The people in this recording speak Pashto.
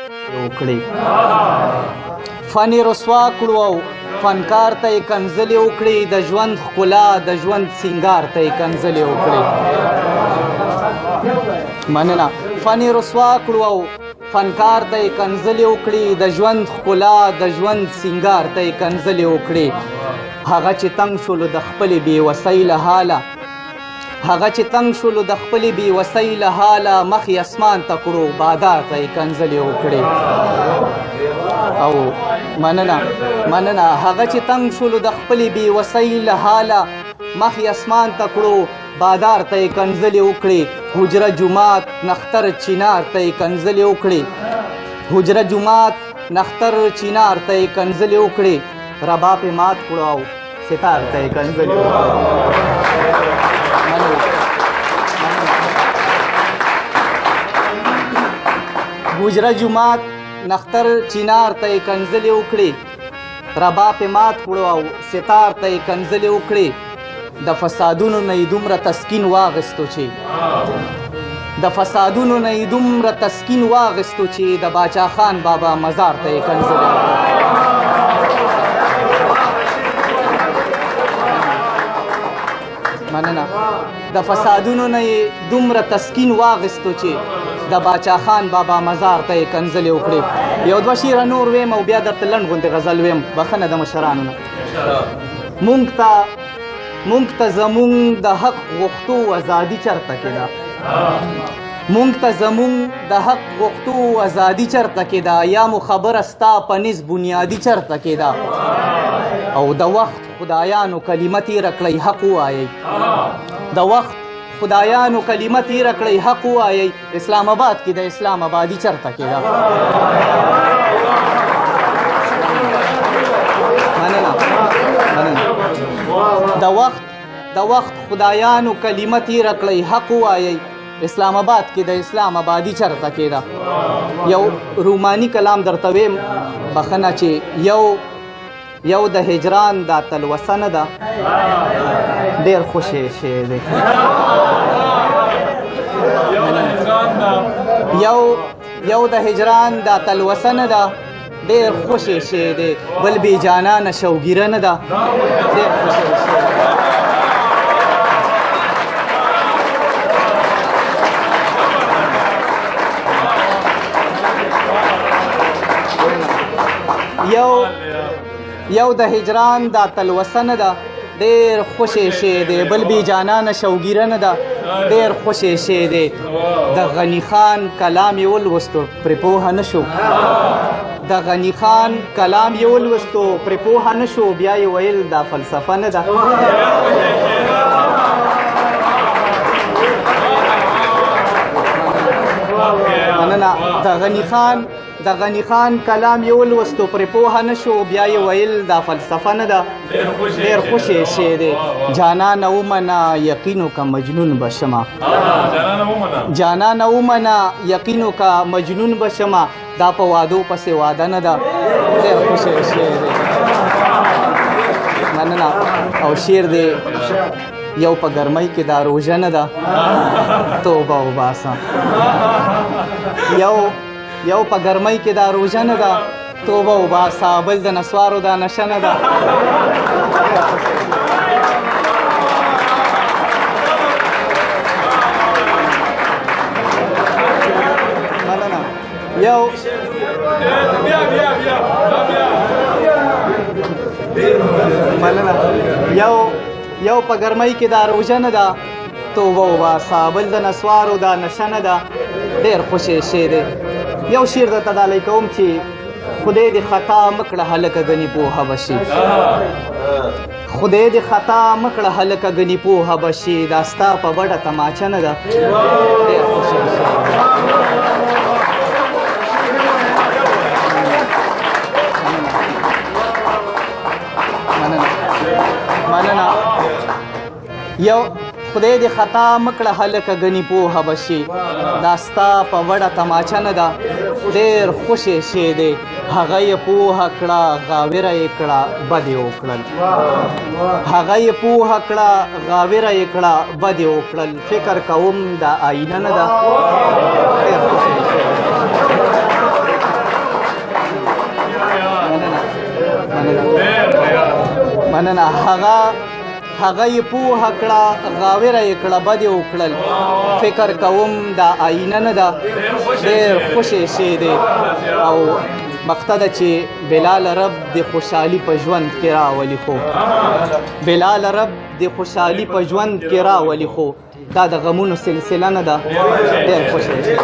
وکړي فن رسوا کړو او فنکار ته یې کنځلې وکړي د ژوند ښکلا د ژوند سینګار ته یې کنځلې وکړي مننه فن رسوا کړو او فنکار ته یې کنځلې وکړي د ژوند ښکلا د ژوند سینګار ته یې کنځلې وکړي هغه چې تنګ شولو د خپلې بېوسۍ له حاله هغه چې تنګ شولو د خپلې بېوسۍ له حاله مخ یې اسمان ته کړو بادار ته یې کنځلې وکړي او مننه هغه چې تنګ شولو د خپلې بېوسۍ له حاله مخ یې اسمان ته کړو بادار ته یې کنځلې وکړي حجره جومات نختر چینار ته یې کنځلې وکړي حجره جومات نختر چینار ته یې کنځلې وکړي رباب یې مات کړو او ستار ته یې کنځلې وکړي حجره جومات نختر چینار ته یې کنځلې وکړي رباب یې مات کړو او ستار ته یې کنځلې وکړي د فسادونو نه یې دومره تسکین واغستو چې د فسادونو نه یې دومره تسکین واغستو چې د باچا خان بابا مزار ته یې کنځلې مننه د فسادونو نه یې دومره تسکین واغستو چې د باچا خان بابا مزار ته یې کنځلې وکړي یو دوه شعره نور ویم او بیا درته لنډ غوندې غزل ویم بخښنه د مشرانو نه مونږ ته زمونږ د حق غوښتو ازادي چرته کې ده مونږ ته زمونږ د حق غوښتو ازادي چرته کې ده یا مو خبره ستا په نس بنیادي چرته کې ده او د وخت خدایانو کلمه تېره کړئ حق ووایئ د وخت خدایانو کلمه تېره کړئ حق ووایئ اسلام آباد کې د اسلام آبادي چرته کې ده د وخت خدایانو کلمه تېره کړئ حق ووایئ اسلام آباد کې د اسلام آبادي چرته کې ده یو روماني کلام درته ویم بخښنه چې یو د هجران دا تلوسه نه ده ډېر خوشې شی دی یو د هجران دا تلوسه نه ده ډېر خوشې شی دی بل بې جانانه شوګیره نه ده ډېر خوشې شی یو د هجران دا تلوسه نه ده ډېر خوشې شی دی بل بې جانانه شوګیره نه ده ډېر خوشې شی دی د غني خان کلام یې ولوستو پرې پوهه نه شو د غني خان کلام یې ولوستو پرې پوهه نه شو بیا یې ویل دا فلسفه نه ده مننه د غني خان کلام یې ولوستو پرې پوهه نه شو بیا یې ویل دا فلسفه نه ده ډېر خوشې شی دی جانانه ومنه یقین وکړه مجنون به شمه جانانه ومنه یقین وکړه مجنون به شمه دا په وادو پسې واده نه ده ډېر خوشې شی دی مننه او شعر دی یو په ګرمۍ کې دا روژه نه ده توبه وباسه یو په ګرمۍ کې دا روژه نه ده توبه وباسه بل د نسوارو دا نشه نه ده مننه یو په ګرمۍ کې دا روژه نه ده توبه وباسه بل د نسوارو دا نشه نه ده ډېر خوشې شی دی یو شعر درته ډالۍ کوم چې خدای دې خطا مکړه هلکه ګنې پوهه به شي خدای دې خطا مکړه هلکه ګنې پوهه به شي دا ستا په بډه تماچه نه ده ډېر خوشې شی مننه یو خدای دې خطا مکړه هلکه ګنې پوهه به شي دا ستا په وړه تماچه نه ده ډېر خوشې شی دی هغه یې پوهه کړه غاوره یې کړه بد یې وکړل هغه یې پوهه کړه غاوره یې کړه بد یې وکړل فکر کوم دا آینه نه ده ډېر خوشې شی مننه. هغه یې پوهه کړه، غاوره یې کړه، بد یې وکړل. فکر کوم دا آینه نه ده، ډېر خوشې شی دی او مقته ده چې بلال رب د خوشحالي په ژوند کې راولي. خو بلال رب د خوشحالي په ژوند کې راولي، خو دا د غمونو سلسله نه ده. ډېر خوشې شی.